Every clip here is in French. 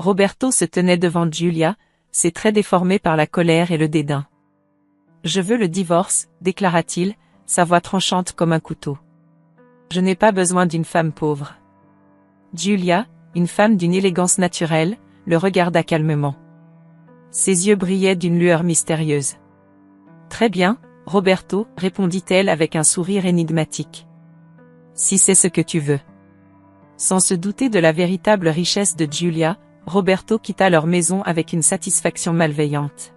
Roberto se tenait devant Giulia, ses traits déformés par la colère et le dédain. « Je veux le divorce, déclara-t-il, sa voix tranchante comme un couteau. Je n'ai pas besoin d'une femme pauvre. » Giulia, une femme d'une élégance naturelle, le regarda calmement. Ses yeux brillaient d'une lueur mystérieuse. « Très bien, Roberto, répondit-elle avec un sourire énigmatique. « Si c'est ce que tu veux. » Sans se douter de la véritable richesse de Giulia, Roberto quitta leur maison avec une satisfaction malveillante.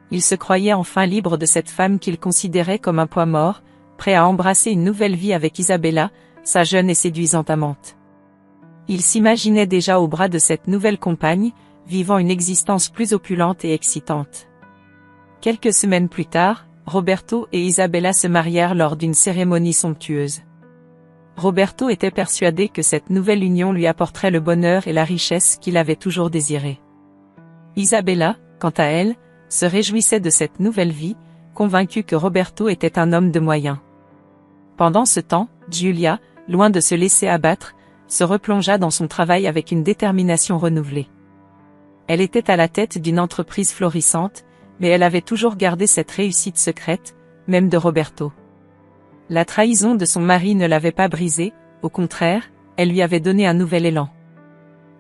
Il se croyait enfin libre de cette femme qu'il considérait comme un poids mort, prêt à embrasser une nouvelle vie avec Isabella, sa jeune et séduisante amante. Il s'imaginait déjà au bras de cette nouvelle compagne, vivant une existence plus opulente et excitante. Quelques semaines plus tard, Roberto et Isabella se marièrent lors d'une cérémonie somptueuse. Roberto était persuadé que cette nouvelle union lui apporterait le bonheur et la richesse qu'il avait toujours désiré. Isabella, quant à elle, se réjouissait de cette nouvelle vie, convaincue que Roberto était un homme de moyens. Pendant ce temps, Giulia, loin de se laisser abattre, se replongea dans son travail avec une détermination renouvelée. Elle était à la tête d'une entreprise florissante, mais elle avait toujours gardé cette réussite secrète, même de Roberto. La trahison de son mari ne l'avait pas brisée, au contraire, elle lui avait donné un nouvel élan.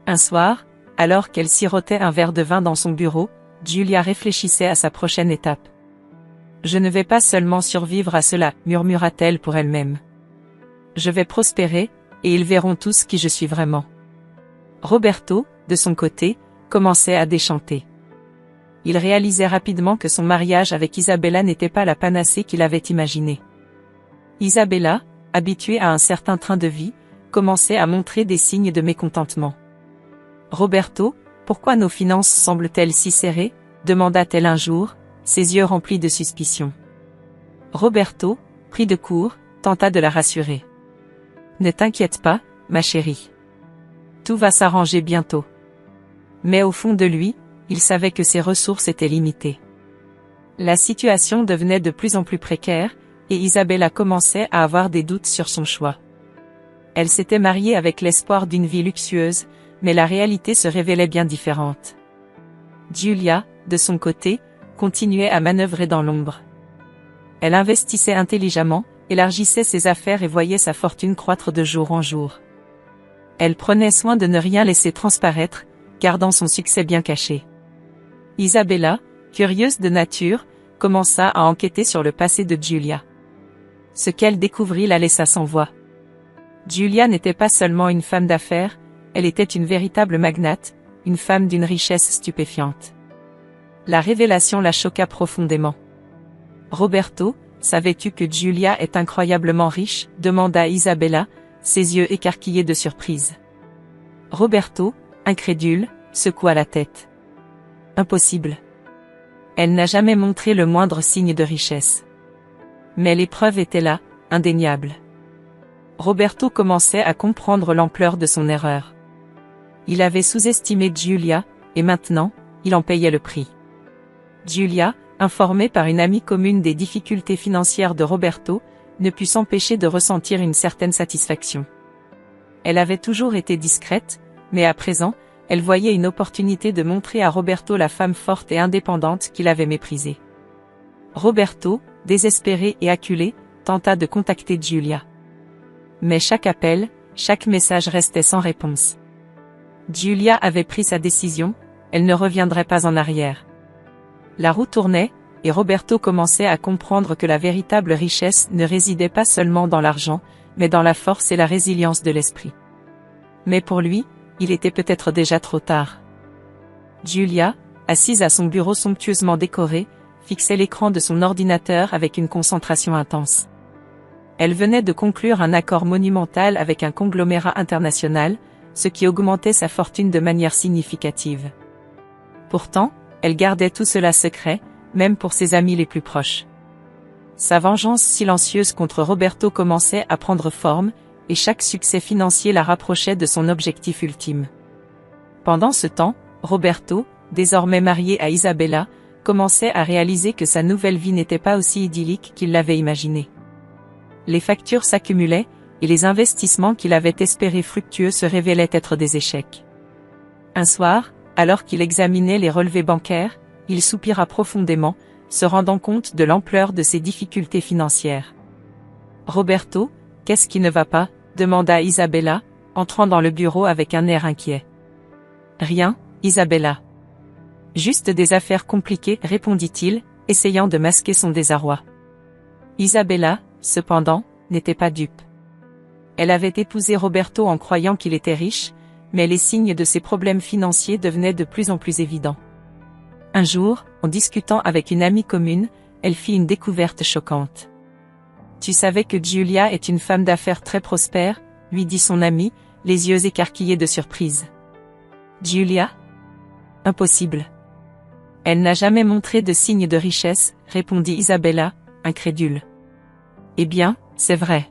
Un soir, alors qu'elle sirotait un verre de vin dans son bureau, Giulia réfléchissait à sa prochaine étape. « Je ne vais pas seulement survivre à cela, murmura-t-elle pour elle-même. Je vais prospérer, et ils verront tous qui je suis vraiment. » Roberto, de son côté, commençait à déchanter. Il réalisait rapidement que son mariage avec Isabella n'était pas la panacée qu'il avait imaginée. Isabella, habituée à un certain train de vie, commençait à montrer des signes de mécontentement. « Roberto, pourquoi nos finances semblent-elles si serrées ?» demanda-t-elle un jour, ses yeux remplis de suspicion. Roberto, pris de court, tenta de la rassurer. « Ne t'inquiète pas, ma chérie. Tout va s'arranger bientôt. » Mais au fond de lui, il savait que ses ressources étaient limitées. La situation devenait de plus en plus précaire, et Isabella commençait à avoir des doutes sur son choix. Elle s'était mariée avec l'espoir d'une vie luxueuse, mais la réalité se révélait bien différente. Giulia, de son côté, continuait à manœuvrer dans l'ombre. Elle investissait intelligemment, élargissait ses affaires et voyait sa fortune croître de jour en jour. Elle prenait soin de ne rien laisser transparaître, gardant son succès bien caché. Isabella, curieuse de nature, commença à enquêter sur le passé de Giulia. Ce qu'elle découvrit la laissa sans voix. Giulia n'était pas seulement une femme d'affaires, elle était une véritable magnate, une femme d'une richesse stupéfiante. La révélation la choqua profondément. « Roberto, savais-tu que Giulia est incroyablement riche ?» demanda Isabella, ses yeux écarquillés de surprise. Roberto, incrédule, secoua la tête. « Impossible. Elle n'a jamais montré le moindre signe de richesse. » Mais les preuves étaient là, indéniables. Roberto commençait à comprendre l'ampleur de son erreur. Il avait sous-estimé Giulia, et maintenant, il en payait le prix. Giulia, informée par une amie commune des difficultés financières de Roberto, ne put s'empêcher de ressentir une certaine satisfaction. Elle avait toujours été discrète, mais à présent, elle voyait une opportunité de montrer à Roberto la femme forte et indépendante qu'il avait méprisée. Roberto, désespéré et acculé, tenta de contacter Giulia. Mais chaque appel, chaque message restait sans réponse. Giulia avait pris sa décision, elle ne reviendrait pas en arrière. La roue tournait, et Roberto commençait à comprendre que la véritable richesse ne résidait pas seulement dans l'argent, mais dans la force et la résilience de l'esprit. Mais pour lui, il était peut-être déjà trop tard. Giulia, assise à son bureau somptueusement décoré, fixait l'écran de son ordinateur avec une concentration intense. Elle venait de conclure un accord monumental avec un conglomérat international, ce qui augmentait sa fortune de manière significative. Pourtant, elle gardait tout cela secret, même pour ses amis les plus proches. Sa vengeance silencieuse contre Roberto commençait à prendre forme, et chaque succès financier la rapprochait de son objectif ultime. Pendant ce temps, Roberto, désormais marié à Isabella, commençait à réaliser que sa nouvelle vie n'était pas aussi idyllique qu'il l'avait imaginé. Les factures s'accumulaient, et les investissements qu'il avait espérés fructueux se révélaient être des échecs. Un soir, alors qu'il examinait les relevés bancaires, il soupira profondément, se rendant compte de l'ampleur de ses difficultés financières. « Roberto, qu'est-ce qui ne va pas ?» demanda Isabella, entrant dans le bureau avec un air inquiet. « Rien, Isabella. Juste des affaires compliquées, répondit-il, essayant de masquer son désarroi. Isabella, cependant, n'était pas dupe. Elle avait épousé Roberto en croyant qu'il était riche, mais les signes de ses problèmes financiers devenaient de plus en plus évidents. Un jour, en discutant avec une amie commune, elle fit une découverte choquante. « Tu savais que Giulia est une femme d'affaires très prospère ?» lui dit son amie, les yeux écarquillés de surprise. « Giulia ? Impossible. Elle n'a jamais montré de signe de richesse, répondit Isabella, incrédule. Eh bien, c'est vrai.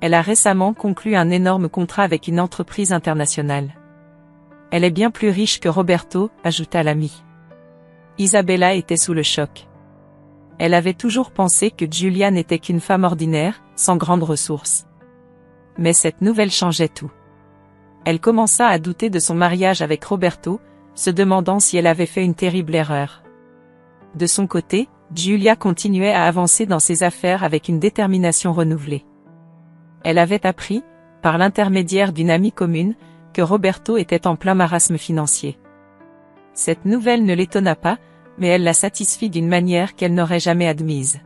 Elle a récemment conclu un énorme contrat avec une entreprise internationale. Elle est bien plus riche que Roberto, ajouta l'amie. Isabella était sous le choc. Elle avait toujours pensé que Giulia n'était qu'une femme ordinaire, sans grandes ressources. Mais cette nouvelle changeait tout. Elle commença à douter de son mariage avec Roberto, se demandant si elle avait fait une terrible erreur. De son côté, Giulia continuait à avancer dans ses affaires avec une détermination renouvelée. Elle avait appris, par l'intermédiaire d'une amie commune, que Roberto était en plein marasme financier. Cette nouvelle ne l'étonna pas, mais elle la satisfit d'une manière qu'elle n'aurait jamais admise.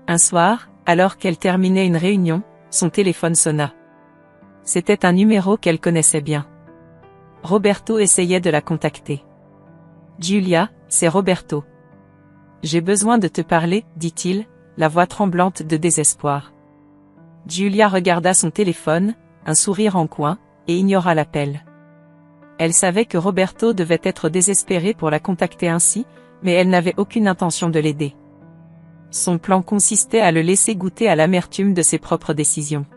Un soir, alors qu'elle terminait une réunion, son téléphone sonna. C'était un numéro qu'elle connaissait bien. Roberto essayait de la contacter. « Giulia, c'est Roberto. J'ai besoin de te parler, dit-il, la voix tremblante de désespoir. » Giulia regarda son téléphone, un sourire en coin, et ignora l'appel. Elle savait que Roberto devait être désespéré pour la contacter ainsi, mais elle n'avait aucune intention de l'aider. Son plan consistait à le laisser goûter à l'amertume de ses propres décisions.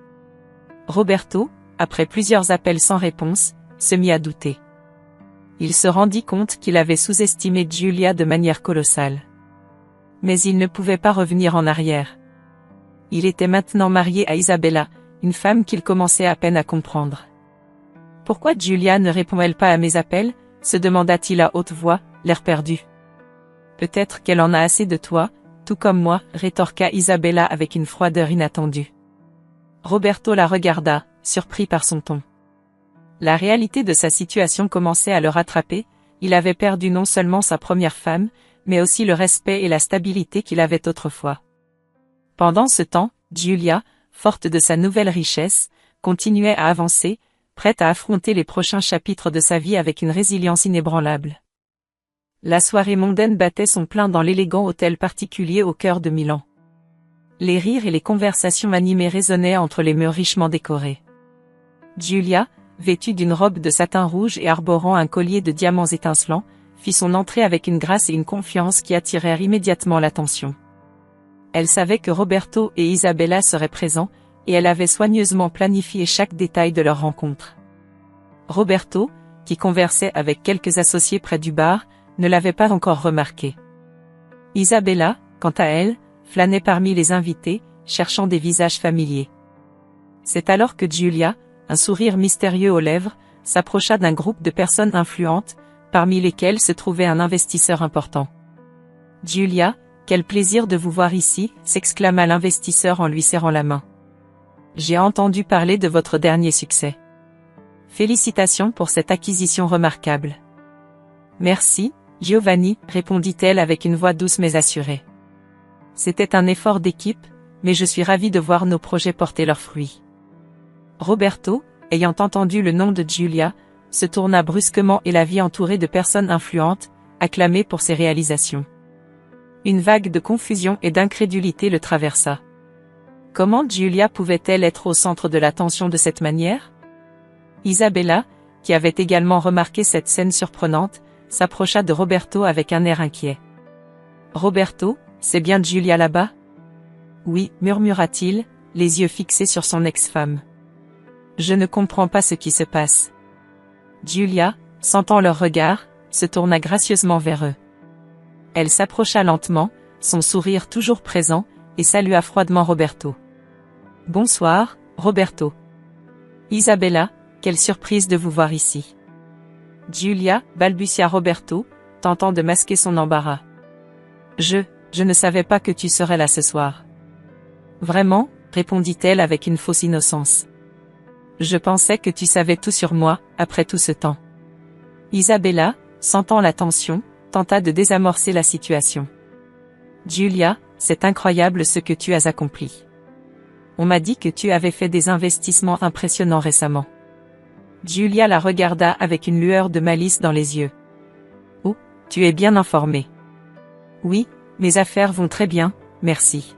Roberto, après plusieurs appels sans réponse, se mit à douter. Il se rendit compte qu'il avait sous-estimé Giulia de manière colossale. Mais il ne pouvait pas revenir en arrière. Il était maintenant marié à Isabella, une femme qu'il commençait à peine à comprendre. « Pourquoi Giulia ne répond-elle pas à mes appels ?» se demanda-t-il à haute voix, l'air perdu. « Peut-être qu'elle en a assez de toi, tout comme moi, rétorqua Isabella avec une froideur inattendue. Roberto la regarda, surpris par son ton. La réalité de sa situation commençait à le rattraper, il avait perdu non seulement sa première femme, mais aussi le respect et la stabilité qu'il avait autrefois. Pendant ce temps, Giulia, forte de sa nouvelle richesse, continuait à avancer, prête à affronter les prochains chapitres de sa vie avec une résilience inébranlable. La soirée mondaine battait son plein dans l'élégant hôtel particulier au cœur de Milan. Les rires et les conversations animées résonnaient entre les murs richement décorés. Giulia, vêtue d'une robe de satin rouge et arborant un collier de diamants étincelants, fit son entrée avec une grâce et une confiance qui attirèrent immédiatement l'attention. Elle savait que Roberto et Isabella seraient présents, et elle avait soigneusement planifié chaque détail de leur rencontre. Roberto, qui conversait avec quelques associés près du bar, ne l'avait pas encore remarqué. Isabella, quant à elle, flânait parmi les invités, cherchant des visages familiers. C'est alors que Giulia, un sourire mystérieux aux lèvres, s'approcha d'un groupe de personnes influentes, parmi lesquelles se trouvait un investisseur important. « Giulia, quel plaisir de vous voir ici !» s'exclama l'investisseur en lui serrant la main. « J'ai entendu parler de votre dernier succès. Félicitations pour cette acquisition remarquable. » « Merci, Giovanni, répondit-elle avec une voix douce mais assurée. C'était un effort d'équipe, mais je suis ravie de voir nos projets porter leurs fruits. Roberto, ayant entendu le nom de Giulia, se tourna brusquement et la vit entourée de personnes influentes, acclamées pour ses réalisations. Une vague de confusion et d'incrédulité le traversa. Comment Giulia pouvait-elle être au centre de l'attention de cette manière? Isabella, qui avait également remarqué cette scène surprenante, s'approcha de Roberto avec un air inquiet. « Roberto, c'est bien Giulia là-bas ?» « Oui, murmura-t-il, les yeux fixés sur son ex-femme. « Je ne comprends pas ce qui se passe. » Giulia, sentant leur regard, se tourna gracieusement vers eux. Elle s'approcha lentement, son sourire toujours présent, et salua froidement Roberto. « Bonsoir, Roberto. »« Isabella, quelle surprise de vous voir ici. » Giulia, balbutia Roberto, tentant de masquer son embarras. Je ne savais pas que tu serais là ce soir. Vraiment, répondit-elle avec une fausse innocence. Je pensais que tu savais tout sur moi, après tout ce temps. Isabella, sentant la tension, tenta de désamorcer la situation. Giulia, c'est incroyable ce que tu as accompli. On m'a dit que tu avais fait des investissements impressionnants récemment. Giulia la regarda avec une lueur de malice dans les yeux. Oh, tu es bien informée. Oui, mes affaires vont très bien, merci.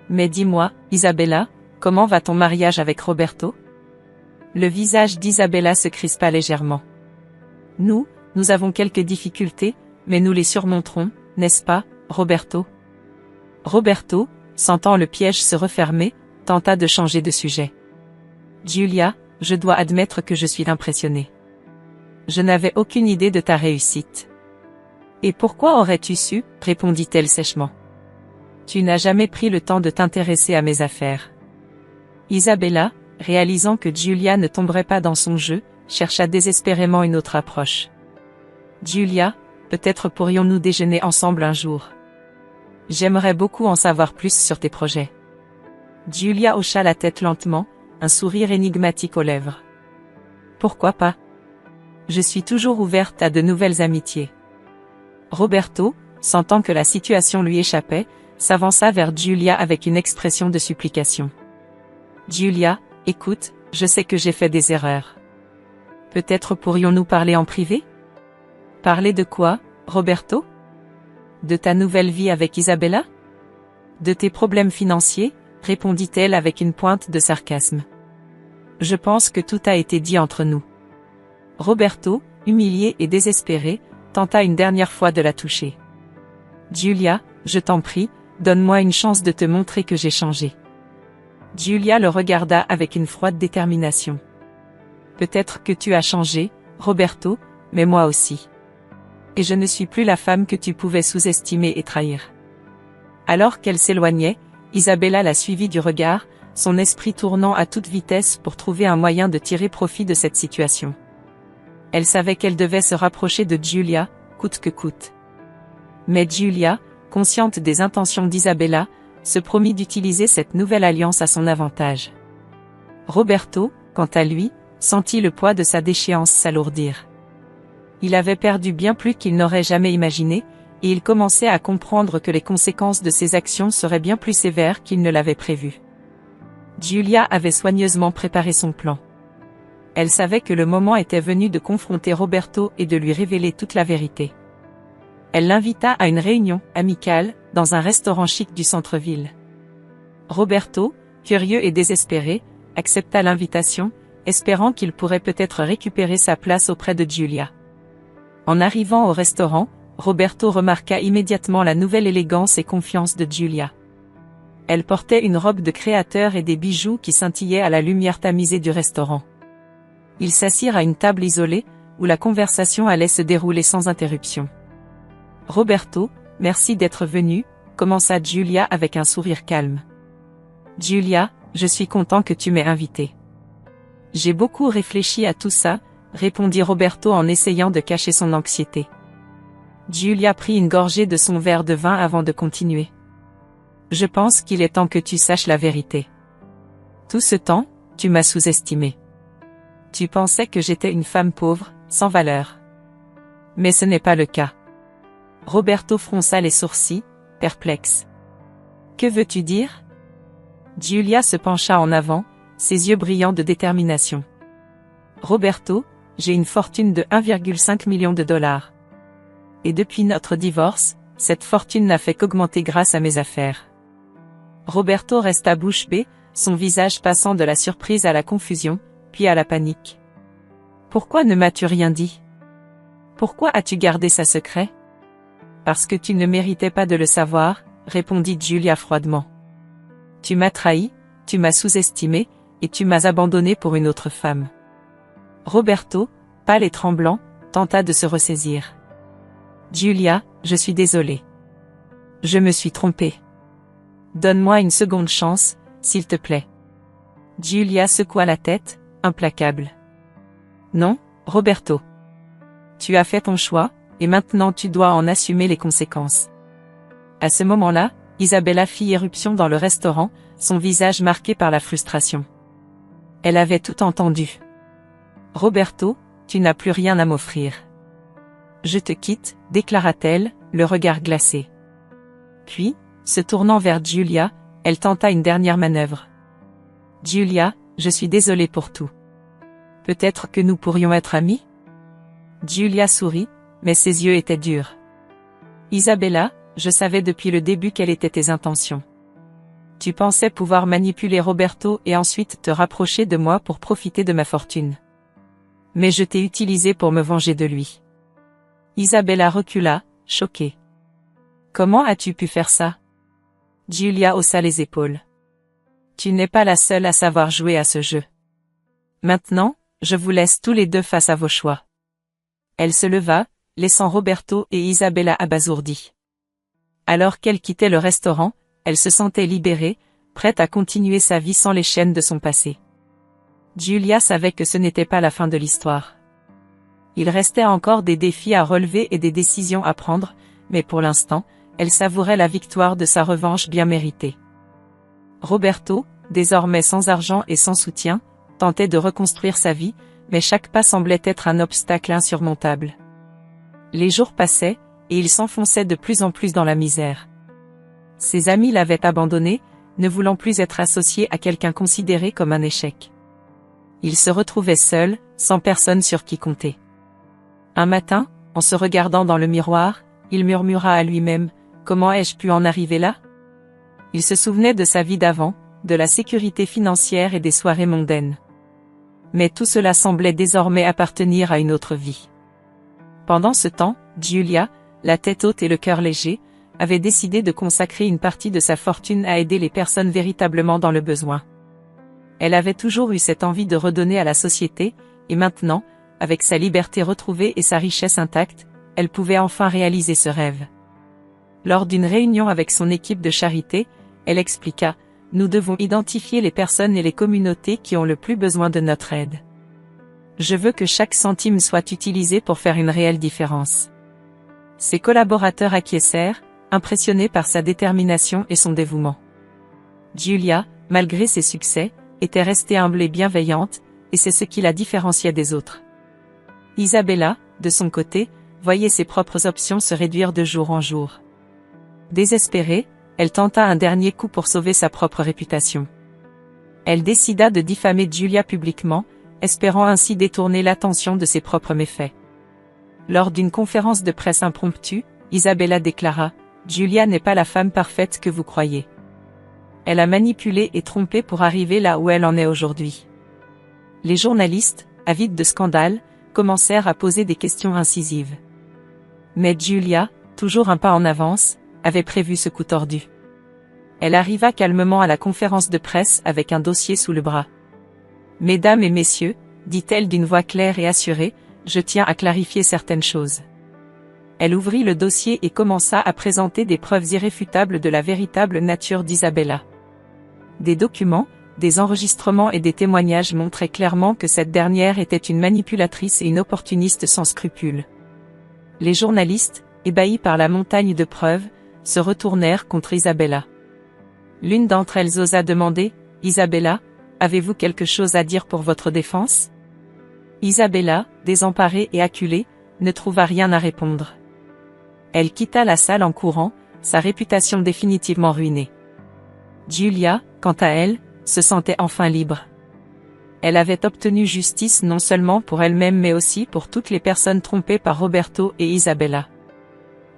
Mais dis-moi, Isabella, comment va ton mariage avec Roberto? Le visage d'Isabella se crispa légèrement. Nous avons quelques difficultés, mais nous les surmonterons, n'est-ce pas, Roberto? Roberto, sentant le piège se refermer, tenta de changer de sujet. Giulia, je dois admettre que je suis impressionnée. Je n'avais aucune idée de ta réussite. Et pourquoi aurais-tu su, répondit-elle sèchement. Tu n'as jamais pris le temps de t'intéresser à mes affaires. Isabella, réalisant que Giulia ne tomberait pas dans son jeu, chercha désespérément une autre approche. Giulia, peut-être pourrions-nous déjeuner ensemble un jour. J'aimerais beaucoup en savoir plus sur tes projets. Giulia hocha la tête lentement, un sourire énigmatique aux lèvres. Pourquoi pas? Je suis toujours ouverte à de nouvelles amitiés. Roberto, sentant que la situation lui échappait, s'avança vers Giulia avec une expression de supplication. Giulia, écoute, je sais que j'ai fait des erreurs. Peut-être pourrions-nous parler en privé? Parler de quoi, Roberto? De ta nouvelle vie avec Isabella? De tes problèmes financiers? Répondit-elle avec une pointe de sarcasme. Je pense que tout a été dit entre nous. Roberto, humilié et désespéré, tenta une dernière fois de la toucher. Giulia, je t'en prie, donne-moi une chance de te montrer que j'ai changé. Giulia le regarda avec une froide détermination. Peut-être que tu as changé, Roberto, mais moi aussi. Et je ne suis plus la femme que tu pouvais sous-estimer et trahir. Alors qu'elle s'éloignait, Isabella la suivit du regard, son esprit tournant à toute vitesse pour trouver un moyen de tirer profit de cette situation. Elle savait qu'elle devait se rapprocher de Giulia, coûte que coûte. Mais Giulia, consciente des intentions d'Isabella, se promit d'utiliser cette nouvelle alliance à son avantage. Roberto, quant à lui, sentit le poids de sa déchéance s'alourdir. Il avait perdu bien plus qu'il n'aurait jamais imaginé, et il commençait à comprendre que les conséquences de ses actions seraient bien plus sévères qu'il ne l'avait prévu. Giulia avait soigneusement préparé son plan. Elle savait que le moment était venu de confronter Roberto et de lui révéler toute la vérité. Elle l'invita à une réunion amicale, dans un restaurant chic du centre-ville. Roberto, curieux et désespéré, accepta l'invitation, espérant qu'il pourrait peut-être récupérer sa place auprès de Giulia. En arrivant au restaurant, Roberto remarqua immédiatement la nouvelle élégance et confiance de Giulia. Elle portait une robe de créateur et des bijoux qui scintillaient à la lumière tamisée du restaurant. Ils s'assirent à une table isolée, où la conversation allait se dérouler sans interruption. Roberto, merci d'être venu, commença Giulia avec un sourire calme. Giulia, je suis content que tu m'aies invité. J'ai beaucoup réfléchi à tout ça, répondit Roberto en essayant de cacher son anxiété. Giulia prit une gorgée de son verre de vin avant de continuer. Je pense qu'il est temps que tu saches la vérité. Tout ce temps, tu m'as sous-estimé. Tu pensais que j'étais une femme pauvre, sans valeur. Mais ce n'est pas le cas. Roberto fronça les sourcils, perplexe. Que veux-tu dire? Giulia se pencha en avant, ses yeux brillants de détermination. Roberto, j'ai une fortune de 1,5 million de dollars. Et depuis notre divorce, cette fortune n'a fait qu'augmenter grâce à mes affaires. Roberto resta bouche bée, son visage passant de la surprise à la confusion, puis à la panique. Pourquoi ne m'as-tu rien dit? Pourquoi as-tu gardé ça secret? Parce que tu ne méritais pas de le savoir, répondit Giulia froidement. Tu m'as trahi, tu m'as sous-estimé, et tu m'as abandonné pour une autre femme. Roberto, pâle et tremblant, tenta de se ressaisir. Giulia, je suis désolé. Je me suis trompé. Donne-moi une seconde chance, s'il te plaît. Giulia secoua la tête, implacable. Non, Roberto. Tu as fait ton choix, et maintenant tu dois en assumer les conséquences. À ce moment-là, Isabella fit irruption dans le restaurant, son visage marqué par la frustration. Elle avait tout entendu. Roberto, tu n'as plus rien à m'offrir. Je te quitte, déclara-t-elle, le regard glacé. Puis, se tournant vers Giulia, elle tenta une dernière manœuvre. Giulia, je suis désolée pour tout. Peut-être que nous pourrions être amis? Giulia sourit, mais ses yeux étaient durs. Isabella, je savais depuis le début quelles étaient tes intentions. Tu pensais pouvoir manipuler Roberto et ensuite te rapprocher de moi pour profiter de ma fortune. Mais je t'ai utilisé pour me venger de lui. Isabella recula, choquée. Comment as-tu pu faire ça? Giulia haussa les épaules. Tu n'es pas la seule à savoir jouer à ce jeu. Maintenant, je vous laisse tous les deux face à vos choix. Elle se leva, laissant Roberto et Isabella abasourdis. Alors qu'elle quittait le restaurant, elle se sentait libérée, prête à continuer sa vie sans les chaînes de son passé. Giulia savait que ce n'était pas la fin de l'histoire. Il restait encore des défis à relever et des décisions à prendre, mais pour l'instant, elle savourait la victoire de sa revanche bien méritée. Roberto, désormais sans argent et sans soutien, tentait de reconstruire sa vie, mais chaque pas semblait être un obstacle insurmontable. Les jours passaient, et il s'enfonçait de plus en plus dans la misère. Ses amis l'avaient abandonné, ne voulant plus être associé à quelqu'un considéré comme un échec. Il se retrouvait seul, sans personne sur qui compter. Un matin, en se regardant dans le miroir, il murmura à lui-même, « Comment ai-je pu en arriver là ?» Il se souvenait de sa vie d'avant, de la sécurité financière et des soirées mondaines. Mais tout cela semblait désormais appartenir à une autre vie. Pendant ce temps, Giulia, la tête haute et le cœur léger, avait décidé de consacrer une partie de sa fortune à aider les personnes véritablement dans le besoin. Elle avait toujours eu cette envie de redonner à la société, et maintenant, avec sa liberté retrouvée et sa richesse intacte, elle pouvait enfin réaliser ce rêve. Lors d'une réunion avec son équipe de charité, elle expliqua, « Nous devons identifier les personnes et les communautés qui ont le plus besoin de notre aide. Je veux que chaque centime soit utilisé pour faire une réelle différence. » Ses collaborateurs acquiescèrent, impressionnés par sa détermination et son dévouement. Giulia, malgré ses succès, était restée humble et bienveillante, et c'est ce qui la différenciait des autres. Isabella, de son côté, voyait ses propres options se réduire de jour en jour. Désespérée, elle tenta un dernier coup pour sauver sa propre réputation. Elle décida de diffamer Giulia publiquement, espérant ainsi détourner l'attention de ses propres méfaits. Lors d'une conférence de presse impromptue, Isabella déclara, « Giulia n'est pas la femme parfaite que vous croyez. Elle a manipulé et trompé pour arriver là où elle en est aujourd'hui. » Les journalistes, avides de scandales, commencèrent à poser des questions incisives. Mais Giulia, toujours un pas en avance, avait prévu ce coup tordu. Elle arriva calmement à la conférence de presse avec un dossier sous le bras. « Mesdames et messieurs, dit-elle d'une voix claire et assurée, je tiens à clarifier certaines choses. » Elle ouvrit le dossier et commença à présenter des preuves irréfutables de la véritable nature d'Isabella. Des documents, des enregistrements et des témoignages montraient clairement que cette dernière était une manipulatrice et une opportuniste sans scrupules. Les journalistes, ébahis par la montagne de preuves, se retournèrent contre Isabella. L'une d'entre elles osa demander, « Isabella, avez-vous quelque chose à dire pour votre défense ?» Isabella, désemparée et acculée, ne trouva rien à répondre. Elle quitta la salle en courant, sa réputation définitivement ruinée. Giulia, quant à elle, se sentait enfin libre. Elle avait obtenu justice non seulement pour elle-même mais aussi pour toutes les personnes trompées par Roberto et Isabella.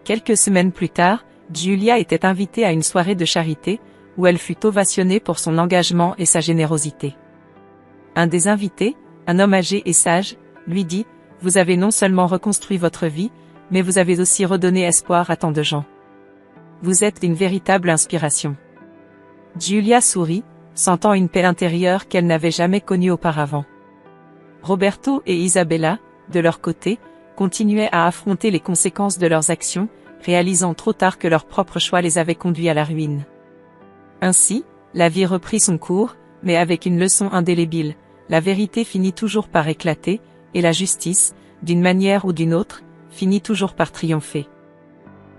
Quelques semaines plus tard, Giulia était invitée à une soirée de charité, où elle fut ovationnée pour son engagement et sa générosité. Un des invités, un homme âgé et sage, lui dit, « Vous avez non seulement reconstruit votre vie, mais vous avez aussi redonné espoir à tant de gens. Vous êtes une véritable inspiration. » Giulia sourit, sentant une paix intérieure qu'elle n'avait jamais connue auparavant. Roberto et Isabella, de leur côté, continuaient à affronter les conséquences de leurs actions, réalisant trop tard que leur propre choix les avait conduits à la ruine. Ainsi, la vie reprit son cours, mais avec une leçon indélébile, la vérité finit toujours par éclater, et la justice, d'une manière ou d'une autre, finit toujours par triompher.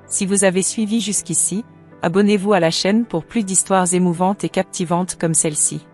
Si vous avez suivi jusqu'ici, abonnez-vous à la chaîne pour plus d'histoires émouvantes et captivantes comme celle-ci.